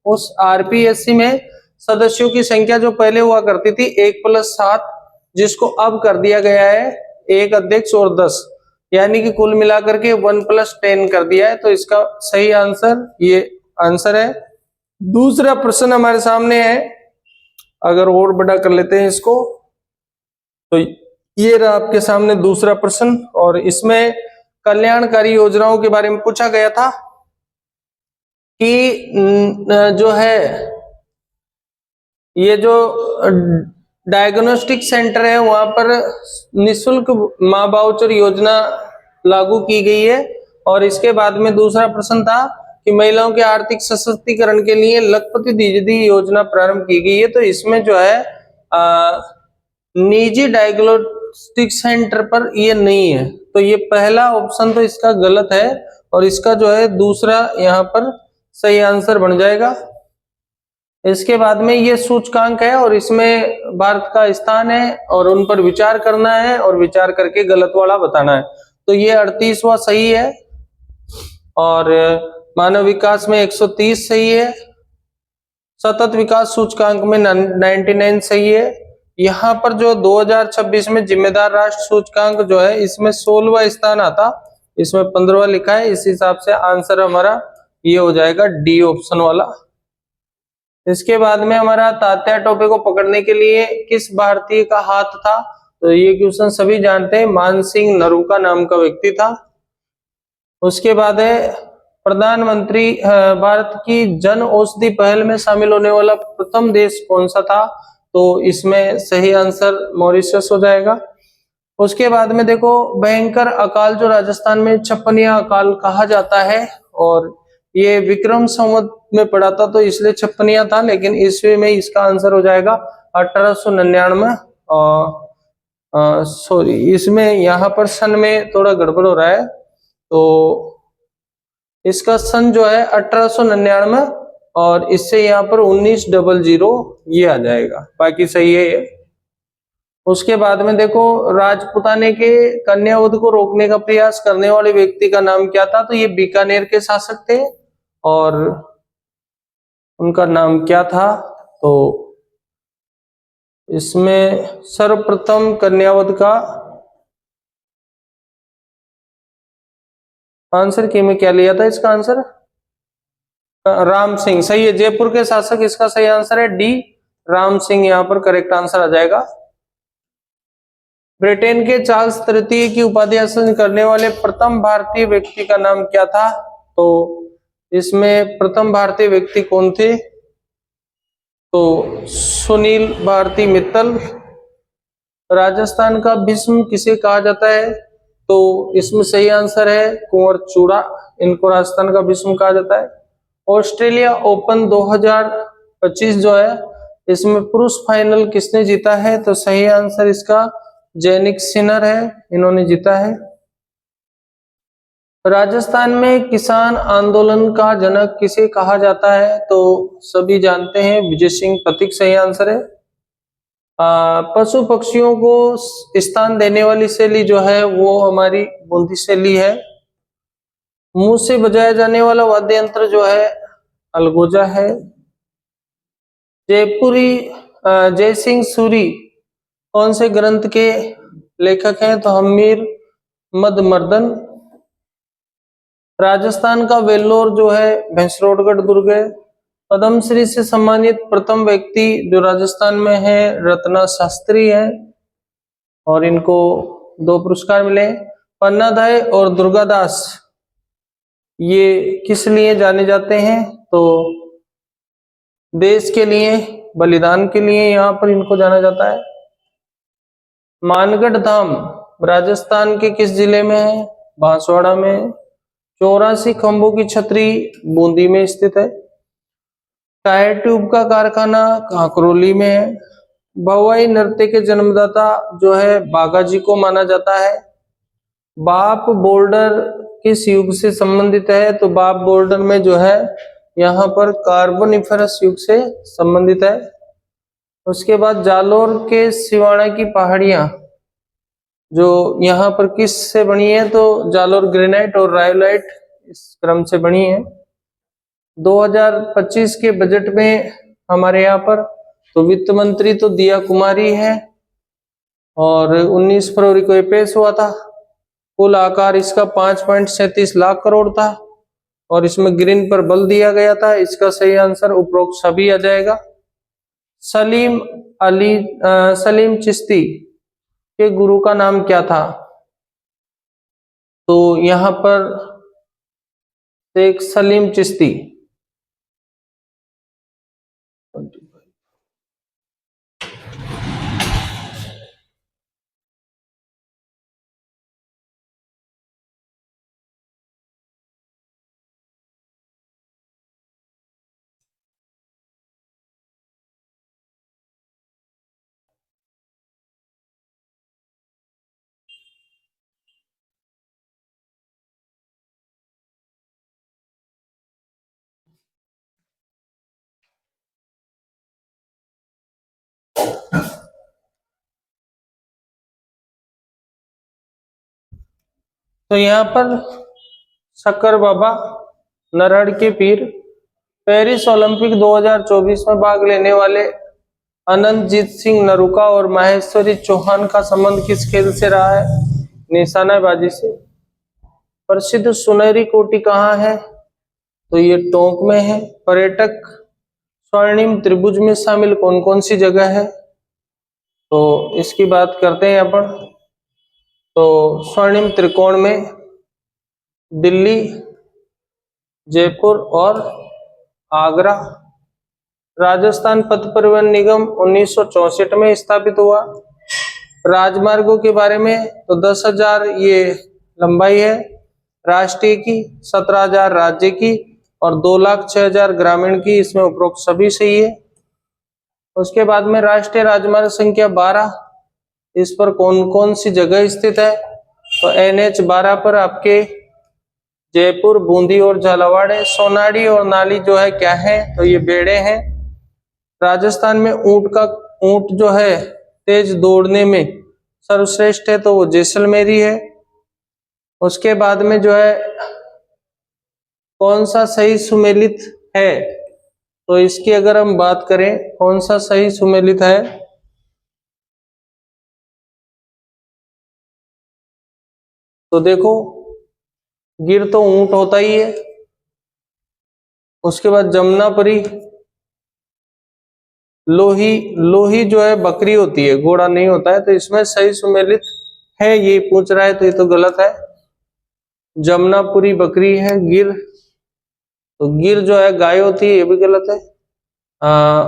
उस आरपीएससी में सदस्यों की संख्या जो पहले हुआ करती थी 1+7, जिसको अब कर दिया गया है 1 अध्यक्ष और 10, यानी कि कुल मिलाकर के 1+10 कर दिया है। तो इसका सही आंसर ये आंसर है। दूसरा प्रश्न हमारे सामने है, अगर और बड़ा कर लेते हैं इसको, तो ये रहा आपके सामने दूसरा प्रश्न, और इसमें कल्याणकारी योजनाओं के बारे में पूछा गया था कि जो है ये जो डायग्नोस्टिक सेंटर है वहां पर निशुल्क मां वाउचर योजना लागू की गई है। और इसके बाद में दूसरा प्रश्न था कि महिलाओं के आर्थिक सशक्तिकरण के लिए लखपति दीदी योजना प्रारंभ की गई है। तो इसमें जो है निजी डायग्नोस्टिक सेंटर पर ये नहीं है, तो ये पहला ऑप्शन तो इसका गलत है, और इसका जो है दूसरा यहाँ पर सही आंसर बन जाएगा। इसके बाद में ये सूचकांक है और इसमें भारत का स्थान है और उन पर विचार करना है और विचार करके गलत वाला बताना है। तो ये 38वां सही है, और मानव विकास में 130 सही है, सतत विकास सूचकांक में 99 सही है। यहाँ पर जो 2026 में जिम्मेदार राष्ट्र सूचकांक जो है इसमें 16वां स्थान आता, इसमें 15वां लिखा है। इस हिसाब से आंसर हमारा ये हो जाएगा डी ऑप्शन वाला। इसके बाद में हमारा तात्या टोपे को पकड़ने के लिए किस भारतीय का हाथ था, तो ये क्वेश्चन सभी जानते हैं, मानसिंह नरूका नाम का व्यक्ति था। उसके बाद है प्रधानमंत्री भारत की जन औषधि पहल में शामिल होने वाला प्रथम देश कौन सा था, तो इसमें सही आंसर मॉरिशस हो जाएगा। उसके बाद में देखो भयंकर अकाल जो राजस्थान में छप्पनिया अकाल कहा जाता है, और ये विक्रम संवत में पड़ा था तो इसलिए छप्पनिया था, लेकिन ईस्वी में इसका आंसर हो जाएगा 1899। सॉरी, इसमें यहाँ पर सन में थोड़ा गड़बड़ हो रहा है, तो इसका सन जो है 1899 और इससे यहाँ पर 1900 ये आ जाएगा, बाकी सही है ये। उसके बाद में देखो राजपुताने के कन्यावध को रोकने का प्रयास करने वाले व्यक्ति का नाम क्या था, तो ये बीकानेर के शासक थे और उनका नाम क्या था, तो इसमें सर्वप्रथम कन्यावध का आंसर की में क्या लिया था, इसका आंसर राम सिंह सही है। जयपुर के शासक इसका सही आंसर है डी, राम सिंह यहाँ पर करेक्ट आंसर आ जाएगा। ब्रिटेन के चार्ल्स तृतीय की उपाधि हासिल करने वाले प्रथम भारतीय व्यक्ति का नाम क्या था, तो इसमें प्रथम भारतीय व्यक्ति कौन थे, तो सुनील भारती मित्तल। राजस्थान का भीष्म किसे कहा जाता है, तो इसमें सही आंसर है कुंवर चूड़ा, इनको राजस्थान का भीष्म कहा जाता है। ऑस्ट्रेलिया ओपन 2025 जो है इसमें पुरुष फाइनल किसने जीता है, तो सही आंसर इसका जैनिक सिनर है, इन्होंने जीता है। राजस्थान में किसान आंदोलन का जनक किसे कहा जाता है, तो सभी जानते हैं विजय सिंह पथिक सही आंसर है। पशु पक्षियों को स्थान देने वाली शैली जो है वो हमारी बूंदी शैली है। मुंह से बजाया जाने वाला वाद्य यंत्र जो है अलगोजा है। जयपुरी जयसिंह सूरी कौन से ग्रंथ के लेखक हैं, तो हमीर मद मर्दन। राजस्थान का वेल्लोर जो है भैंसरोडगढ़ दुर्ग है। पद्मश्री से सम्मानित प्रथम व्यक्ति जो राजस्थान में है रत्ना शास्त्री है और इनको 2 पुरस्कार मिले। पन्नाधाय और दुर्गादास ये किस लिए जाने जाते हैं, तो देश के लिए बलिदान के लिए यहाँ पर इनको जाना जाता है। मानगढ़ धाम राजस्थान के किस जिले में है, बांसवाड़ा में। 84 खंभों की छतरी बूंदी में स्थित है। टायर ट्यूब का कारखाना कांकरोली में है। भवाई नृत्य के जन्मदाता जो है बागाजी को माना जाता है। बाप बोल्डर किस युग से संबंधित है, तो बाप बोल्डर में जो है यहाँ पर कार्बोनिफेरस युग से संबंधित है। उसके बाद जालोर के सिवाना की पहाड़ियां जो यहाँ पर किस से बनी है, तो जालोर ग्रेनाइट और रायोलाइट इस क्रम से बनी है। 2025 के बजट में हमारे यहाँ पर तो वित्त मंत्री तो दिया कुमारी है और 19 फरवरी को ये पेश हुआ था। कुल आकार इसका 5.37 लाख करोड़ था और इसमें ग्रीन पर बल दिया गया था। इसका सही आंसर उपरोक्त सभी आ जाएगा। सलीम चिश्ती के गुरु का नाम क्या था? तो यहाँ पर शेख सलीम चिश्ती। तो यहाँ पर शक्कर बाबा नरहड़ के पीर पेरिस ओलंपिक 2024 में भाग लेने वाले अनंतजीत सिंह नरूका और माहेश्वरी चौहान का संबंध किस खेल से रहा है? निशानेबाजी से। प्रसिद्ध सुनहरी कोटी कहाँ है? तो ये टोंक में है। पर्यटक स्वर्णिम त्रिभुज में शामिल कौन कौन सी जगह है? तो इसकी बात करते हैं अपन। तो स्वर्णिम त्रिकोण में दिल्ली, जयपुर और आगरा। राजस्थान पथ परिवहन निगम 1964 में स्थापित हुआ। राजमार्गों के बारे में तो 10,000 ये लंबाई है राष्ट्रीय की, 17,000 राज्य की और 2,06,000 ग्रामीण की। इसमें उपरोक्त सभी सही है। उसके बाद में राष्ट्रीय राजमार्ग संख्या 12, इस पर कौन कौन सी जगह स्थित है? तो NH 12 पर आपके जयपुर, बूंदी और झालावाड़ है। सोनाडी और नाली जो है क्या है? तो ये बेड़े हैं। राजस्थान में ऊंट जो है तेज दौड़ने में सर्वश्रेष्ठ है तो वो जैसलमेरी है। उसके बाद में जो है कौन सा सही सुमेलित है? तो इसकी अगर हम बात करें कौन सा सही सुमेलित है, तो देखो गिर तो ऊंट होता ही है। उसके बाद जमुनापरी, लोही जो है बकरी होती है, घोड़ा नहीं होता है। तो इसमें सही सुमेलित है ये पूछ रहा है तो ये तो गलत है। जमुनापुरी बकरी है। गिर, तो गिर जो है गाय होती है, ये भी गलत है।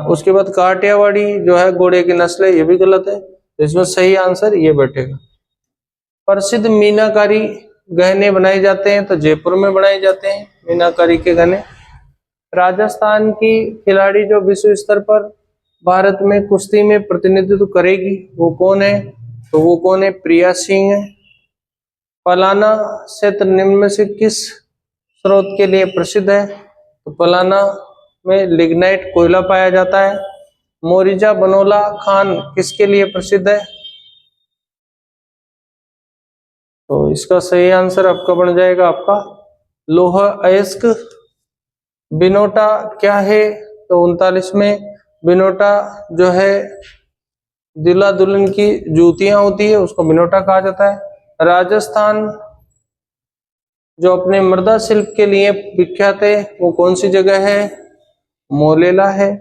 उसके बाद काठियावाड़ी जो है घोड़े की नस्ल है, ये भी गलत है। तो इसमें सही आंसर ये बैठेगा। प्रसिद्ध मीनाकारी गहने बनाए जाते हैं तो जयपुर में बनाए जाते हैं मीनाकारी के गहने। राजस्थान की खिलाड़ी जो विश्व स्तर पर भारत में कुश्ती में प्रतिनिधित्व करेगी वो कौन है? तो वो कौन है? प्रिया सिंह है। पलाना क्षेत्र निम्न में से किस स्रोत के लिए प्रसिद्ध है? तो पलाना में लिग्नाइट कोयला पाया जाता है। मोरिजा बनोला खान किसके लिए प्रसिद्ध है? तो इसका सही आंसर आपका बन जाएगा आपका लोह अयस्क। बिनोटा क्या है? तो 39 में बिनोटा जो है दूल्हा दुल्हन की जूतियां होती है उसको बिनोटा कहा जाता है। राजस्थान जो अपने मृदा शिल्प के लिए विख्यात है वो कौन सी जगह है? मोलेला है।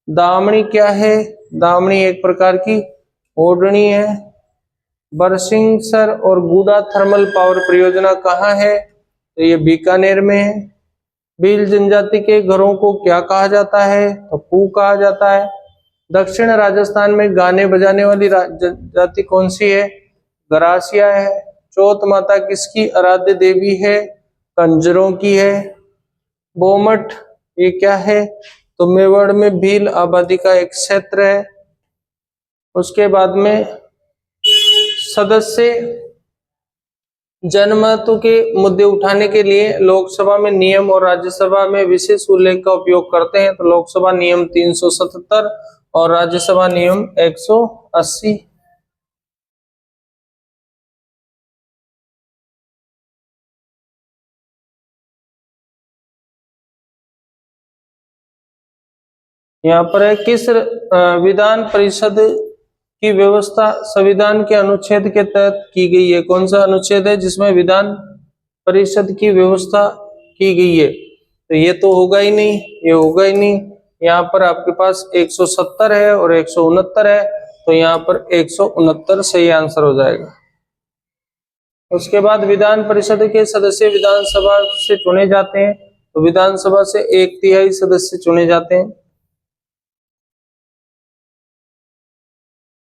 दामनी क्या है? दामनी एक प्रकार की ओढ़नी है। बरसिंगसर और गूडा थर्मल पावर परियोजना कहाँ है? तो ये बीकानेर में है। भील जनजाति के घरों को क्या कहा जाता है? तो पू कहा जाता है। दक्षिण राजस्थान में गाने बजाने वाली जाति कौन सी है? गरासिया है। चौथ माता किसकी आराध्य देवी है? कंजरों की है। बोमठ ये क्या है? तो मेवाड़ में भील आबादी का एक क्षेत्र है। उसके बाद में सदस्य जनमतों के मुद्दे उठाने के लिए लोकसभा में नियम और राज्यसभा में विशेष उल्लेख का उपयोग करते हैं। तो लोकसभा नियम 377 और राज्यसभा नियम 180। यहाँ पर है किस विधान परिषद की व्यवस्था संविधान के अनुच्छेद के तहत की गई है। कौन सा अनुच्छेद है जिसमें विधान परिषद की व्यवस्था की गई है? तो ये तो होगा ही नहीं, ये होगा ही नहीं। यहाँ पर आपके पास 170 है और 169 है, तो यहाँ पर 169 सही आंसर हो जाएगा। उसके बाद विधान परिषद के सदस्य विधानसभा से चुने जाते हैं, तो विधानसभा से 1/3 सदस्य चुने जाते हैं।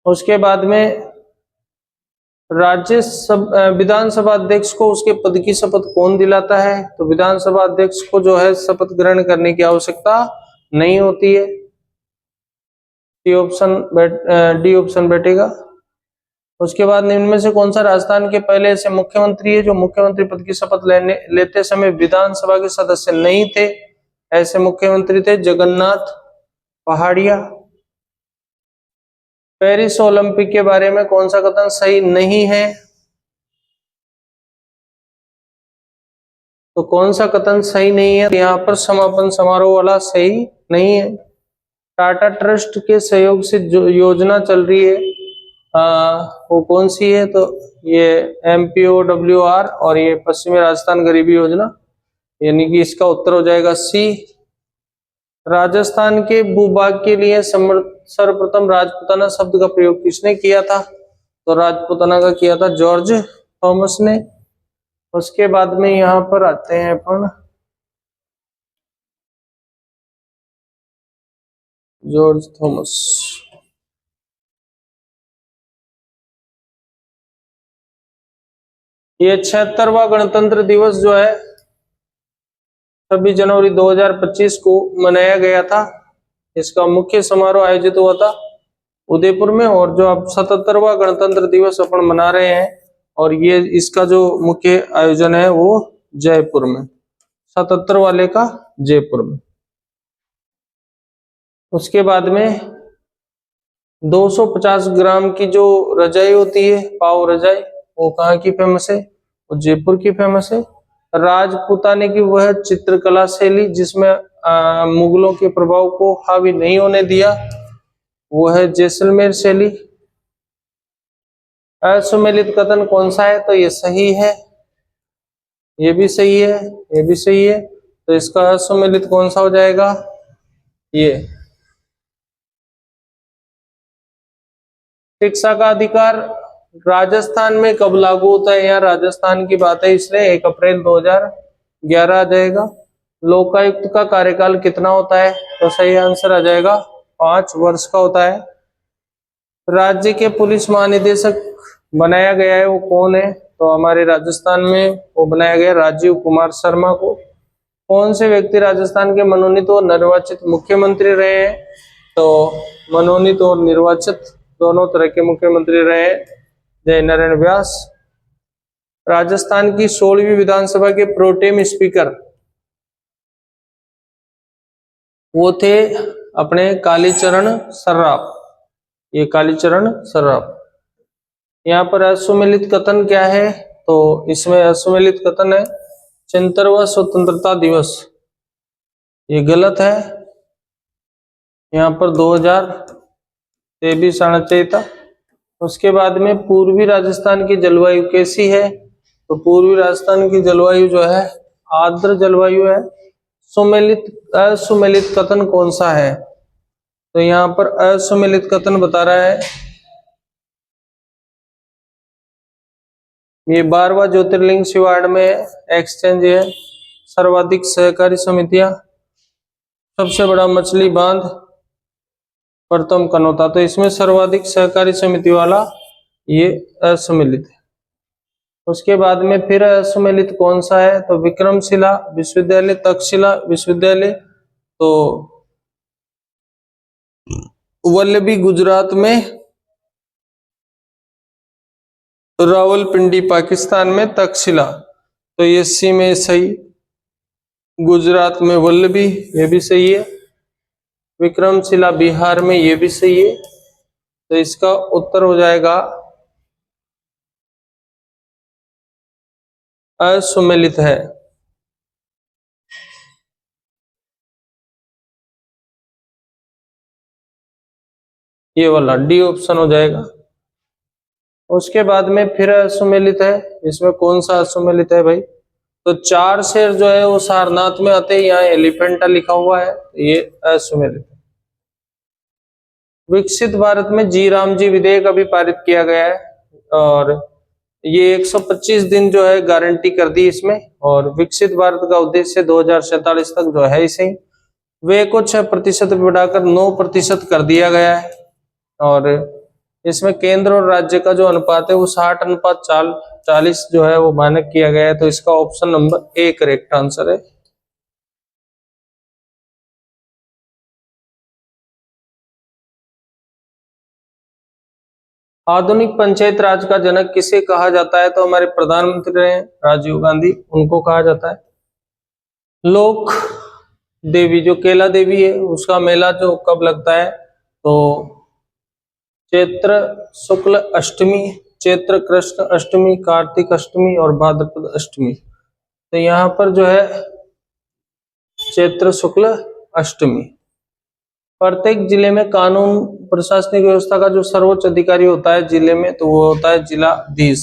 उसके बाद में विधानसभा अध्यक्ष को उसके पद की शपथ कौन दिलाता है? तो विधानसभा अध्यक्ष को जो है शपथ ग्रहण करने की आवश्यकता नहीं होती है। डी ऑप्शन बैठेगा। उसके बाद निम्न में से कौन सा राजस्थान के पहले ऐसे मुख्यमंत्री है जो मुख्यमंत्री पद की शपथ लेते समय विधानसभा के सदस्य नहीं थे? ऐसे मुख्यमंत्री थे जगन्नाथ पहाड़िया। पेरिस ओलंपिक के बारे में कौन सा कथन सही नहीं है? तो कौन सा कथन सही नहीं है? यहाँ पर समापन समारोह वाला सही नहीं है। टाटा ट्रस्ट के सहयोग से जो योजना चल रही है वो कौन सी है? तो ये MPOWR और ये पश्चिमी राजस्थान गरीबी योजना, यानी कि इसका उत्तर हो जाएगा सी। राजस्थान के भूभाग के लिए सर्वप्रथम राजपूताना शब्द का प्रयोग किसने किया था? तो राजपूताना का किया था जॉर्ज थॉमस ने। उसके बाद में यहाँ पर आते हैं अपन जॉर्ज थॉमस। ये 76वां गणतंत्र दिवस जो है 26 जनवरी 2025 को मनाया गया था। इसका मुख्य समारोह आयोजित हुआ था उदयपुर में, और जो अब 77वां गणतंत्र दिवस अपन मना रहे हैं, और ये इसका जो मुख्य आयोजन है वो जयपुर में, 77 वाले का जयपुर में। उसके बाद में 250 ग्राम की जो रजाई होती है, पाव रजाई, वो कहाँ की फेमस है? वो जयपुर की फेमस है। राजपूताने की वह चित्रकला शैली जिसमें मुगलों के प्रभाव को हावी नहीं होने दिया, वो है जैसलमेर शैली। असुमेलित कथन कौन सा है? तो ये सही है, ये भी सही है, ये भी सही है। तो इसका असुमेलित कौन सा हो जाएगा? ये। शिक्षा का अधिकार राजस्थान में कब लागू होता है? यहाँ राजस्थान की बात है, इसलिए 1 अप्रैल 2011 आ जाएगा। लोकायुक्त का कार्यकाल कितना होता है? तो सही आंसर आ जाएगा 5 वर्ष का होता है। राज्य के पुलिस महानिदेशक बनाया गया है वो कौन है? तो हमारे राजस्थान में वो बनाया गया राजीव कुमार शर्मा को। कौन से व्यक्ति राजस्थान के मनोनीत और निर्वाचित मुख्यमंत्री रहे हैं? तो मनोनीत और निर्वाचित दोनों तरह के मुख्यमंत्री रहे जय नारायण व्यास। राजस्थान की 16वीं विधानसभा के प्रोटेम स्पीकर वो थे अपने कालीचरण सर्राफ, ये कालीचरण सर्राफ। यहाँ पर असुमेलित कथन क्या है? तो इसमें असुमेलित कथन है 76वां स्वतंत्रता दिवस, ये गलत है। यहाँ पर 2023 आना चाहिए था। उसके बाद में पूर्वी राजस्थान की जलवायु कैसी है? तो पूर्वी राजस्थान की जलवायु जो है आर्द्र जलवायु है। असुमेलित कथन कौन सा है? तो यहाँ पर असुमेलित कथन बता रहा है ये 12वां ज्योतिर्लिंग शिवाड़ में एक्सचेंज है, सर्वाधिक सहकारी समितियां, सबसे बड़ा मछली बांध प्रथम कनौता। तो इसमें सर्वाधिक सहकारी समिति वाला ये असुमेलित है। उसके बाद में फिर असुमेलित कौन सा है? तो विक्रमशिला विश्वविद्यालय, तक्षशिला विश्वविद्यालय, तो वल्लभी गुजरात में, रावलपिंडी पाकिस्तान में, तक्षशिला तो ये सी में सही। गुजरात में वल्लभी, ये भी सही है। विक्रमशिला बिहार में, ये भी सही है। तो इसका उत्तर हो जाएगा असुमेलित है। ये वाला डी ऑप्शन हो जाएगा। उसके बाद में फिर असुमेलित है, इसमें कौन सा असुमेलित है भाई? तो 4 शेर जो है वो सारनाथ में आते हैं, यहाँ एलिफेंटा लिखा हुआ है, ये असुमेलित है। विकसित भारत में जी राम जी विधेयक अभी पारित किया गया है और ये 125 दिन जो है गारंटी कर दी इसमें, और विकसित भारत का उद्देश्य 2047 तक जो है इसे वे को 6% बढ़ाकर 9% कर दिया गया है। और इसमें केंद्र और राज्य का जो अनुपात है वो 60:40 जो है वो मानक किया गया है। तो इसका option number A correct answer है। आधुनिक पंचायत राज का जनक किसे कहा जाता है? तो हमारे प्रधानमंत्री रहे राजीव गांधी, उनको कहा जाता है। लोक देवी जो केला देवी है उसका मेला जो कब लगता है? तो चैत्र शुक्ल अष्टमी, चैत्र कृष्ण अष्टमी, कार्तिक अष्टमी और भाद्रपद अष्टमी। तो यहाँ पर जो है चैत्र शुक्ल अष्टमी। प्रत्येक जिले में कानून प्रशासनिक व्यवस्था का जो सर्वोच्च अधिकारी होता है जिले में, तो वो होता है जिलाधीश।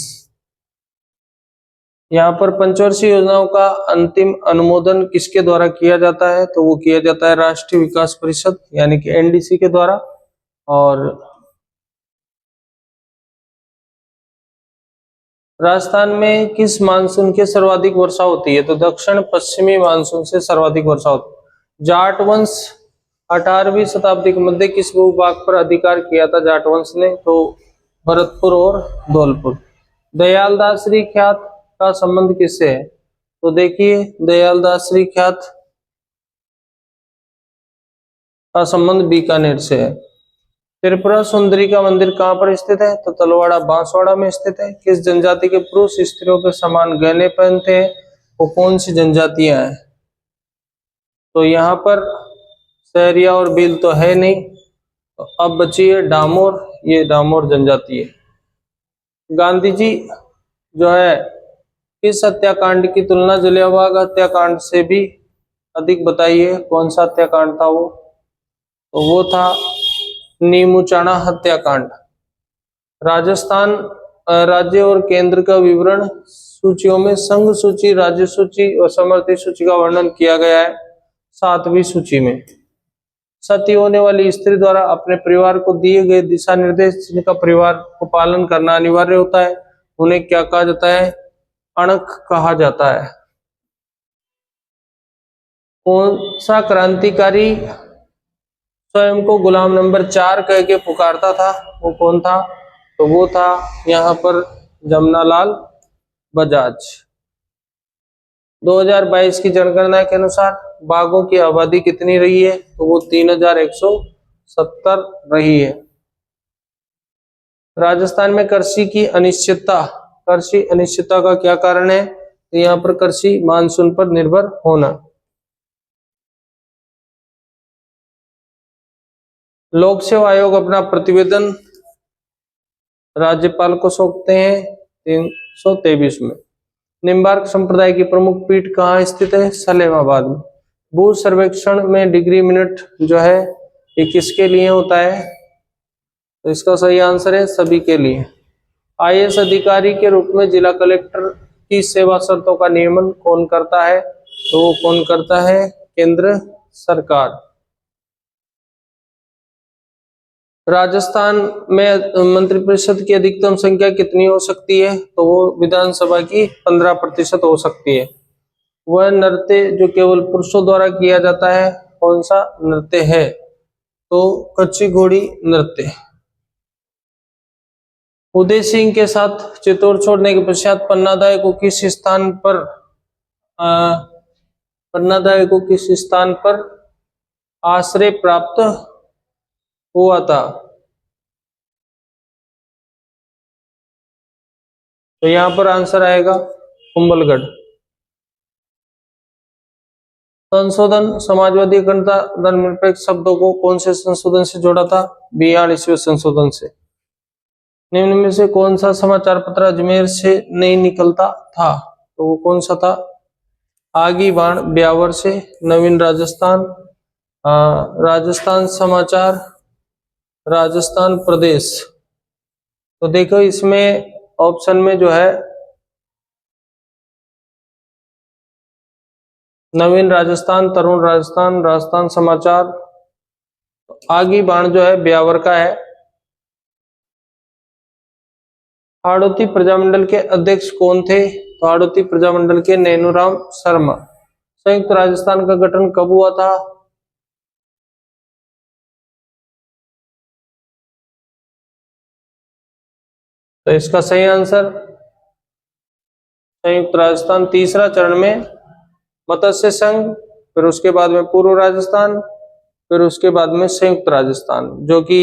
यहाँ पर पंचवर्षीय योजनाओं का अंतिम अनुमोदन किसके द्वारा किया जाता है? तो वो किया जाता है राष्ट्रीय विकास परिषद यानी कि एनडीसी के द्वारा। और राजस्थान में किस मानसून की सर्वाधिक वर्षा होती है? तो दक्षिण पश्चिमी मानसून से सर्वाधिक वर्षा होती है। जाट वंश 18वीं शताब्दी के मध्य किस भूभाग पर अधिकार किया था जाट वंश ने? तो भरतपुर और धौलपुर। दयालदास श्री ख्यात का संबंध किससे है? तो देखिए दयालदास श्री ख्यात का संबंध बीकानेर से है। त्रिपुरा सुंदरी का मंदिर कहाँ पर स्थित है? तो तलवाड़ा बांसवाड़ा में स्थित है। किस जनजाति के पुरुष स्त्रियों के समान गहने पहनते हैं? वो कौन सी जनजातियां हैं? तो यहाँ पर सहरिया और भील तो है नहीं, तो अब बची है डामोर, ये डामोर जनजाति है। गांधी जी जो है किस हत्याकांड की तुलना जलियांवाला हत्याकांड से भी अधिक बताइए? कौन सा हत्याकांड था वो? तो वो था नीमूचाना हत्याकांड। राजस्थान राज्य और केंद्र का विवरण सूचियों में संघ सूची, राज्य सूची और समवर्ती सूची का वर्णन किया गया है 7वीं सूची में। सती होने वाली स्त्री द्वारा अपने परिवार को दिए गए दिशा निर्देश जिनका परिवार को पालन करना अनिवार्य होता है उन्हें क्या कहा जाता है? अणक कहा जाता है। कौन सा क्रांतिकारी स्वयं को गुलाम नंबर 4 कह के पुकारता था? वो कौन था? तो वो था यहाँ पर जमनालाल बजाज। 2022 की जनगणना के अनुसार बाघों की आबादी कितनी रही है? तो वो 3170 रही है। राजस्थान में कृषि की अनिश्चितता, कृषि अनिश्चितता का क्या कारण है? तो यहाँ पर कृषि मानसून पर निर्भर होना। लोक सेवा आयोग अपना प्रतिवेदन राज्यपाल को सौंपते हैं 323 में। निम्बार्क संप्रदाय की प्रमुख पीठ कहाँ स्थित है? सलेमाबाद में। भू सर्वेक्षण में डिग्री मिनट जो है ये किसके लिए होता है? तो इसका सही आंसर है सभी के लिए। आईएएस अधिकारी के रूप में जिला कलेक्टर की सेवा शर्तों का नियमन कौन करता है? तो वो कौन करता है? केंद्र सरकार। राजस्थान में मंत्रिपरिषद की अधिकतम संख्या कितनी हो सकती है? तो वो विधानसभा की 15% हो सकती है। वह नृत्य जो केवल पुरुषों द्वारा किया जाता है कौन सा नृत्य है? तो कच्ची घोड़ी नृत्य। उदय सिंह के साथ चित्तौड़ छोड़ने के पश्चात पन्नादाय को किस स्थान पर आश्रय प्राप्त हुआ था? तो यहाँ पर आंसर आएगा कुंभलगढ़। संशोधन समाजवादी अखंडता धर्मनिरपेक्ष शब्दों को कौन से संशोधन से जोड़ा था? 42वें संशोधन से। निम्न में से कौन सा समाचार पत्र अजमेर से नहीं निकलता था? तो वो कौन सा था? आगी बाण ब्यावर से, नवीन राजस्थान, राजस्थान समाचार, राजस्थान प्रदेश। तो देखो इसमें ऑप्शन में जो है नवीन राजस्थान, तरुण राजस्थान, राजस्थान समाचार, आगे बाण जो है ब्यावर का है। हाड़ौती प्रजामंडल के अध्यक्ष कौन थे? तो हाड़ौती प्रजामंडल के नैनूराम शर्मा। संयुक्त राजस्थान का गठन कब हुआ था? तो इसका सही आंसर संयुक्त राजस्थान तीसरा चरण में मत्स्य संघ, फिर उसके बाद में पूर्व राजस्थान, फिर उसके बाद में संयुक्त राजस्थान, जो कि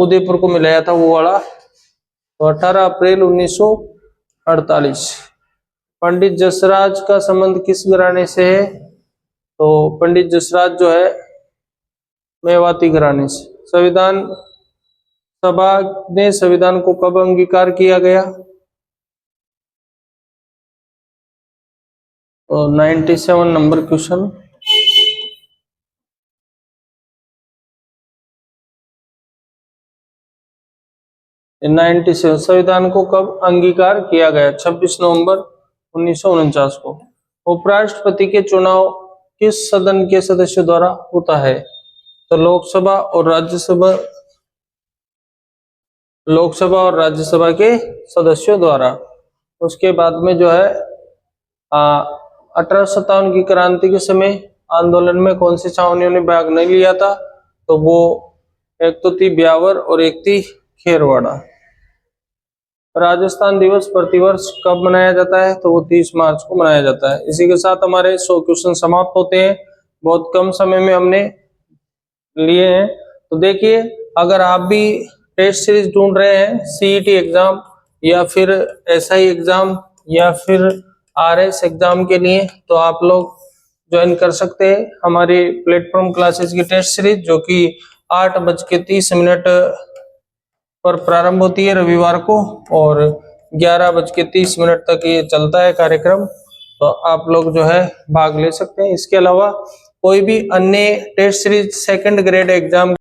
उदयपुर को मिलाया था वो वाला। तो 18 अप्रैल 1948। पंडित जसराज का संबंध किस घराने से है? तो पंडित जसराज जो है मेवाती घराने से। संविधान सभा ने संविधान को कब अंगीकार किया गया? तो 97 नंबर क्वेश्चन। इन 97 संविधान को कब अंगीकार किया गया? 26 नवंबर 1949 को। उपराष्ट्रपति के चुनाव किस सदन के सदस्यों द्वारा होता है? तो लोकसभा और राज्यसभा के सदस्यों द्वारा। उसके बाद में जो है 1857 की क्रांति के समय आंदोलन में कौन सी छावनियों ने भाग नहीं लिया था? तो वो एक तो थी ब्यावर और एक थी खेरवाड़ा। राजस्थान दिवस प्रतिवर्ष कब मनाया जाता है? तो वो 30 मार्च को मनाया जाता है। इसी के साथ हमारे 100 क्वेश्चन समाप्त होते हैं। बहुत कम समय में हमने लिए हैं। तो देखिए, अगर आप भी टेस्ट सीरीज ढूंढ रहे हैं सीईटी एग्जाम या फिर एसआई एग्जाम या फिर आरएस एग्जाम के लिए, तो आप लोग ज्वाइन कर सकते हैं हमारी प्लेटफॉर्म क्लासेस की टेस्ट सीरीज, जो कि 8:30 पर प्रारंभ होती है रविवार को और 11:30 तक ये चलता है कार्यक्रम। तो आप लोग जो है भाग ले सकते हैं। इसके अलावा कोई भी अन्य test series second grade exam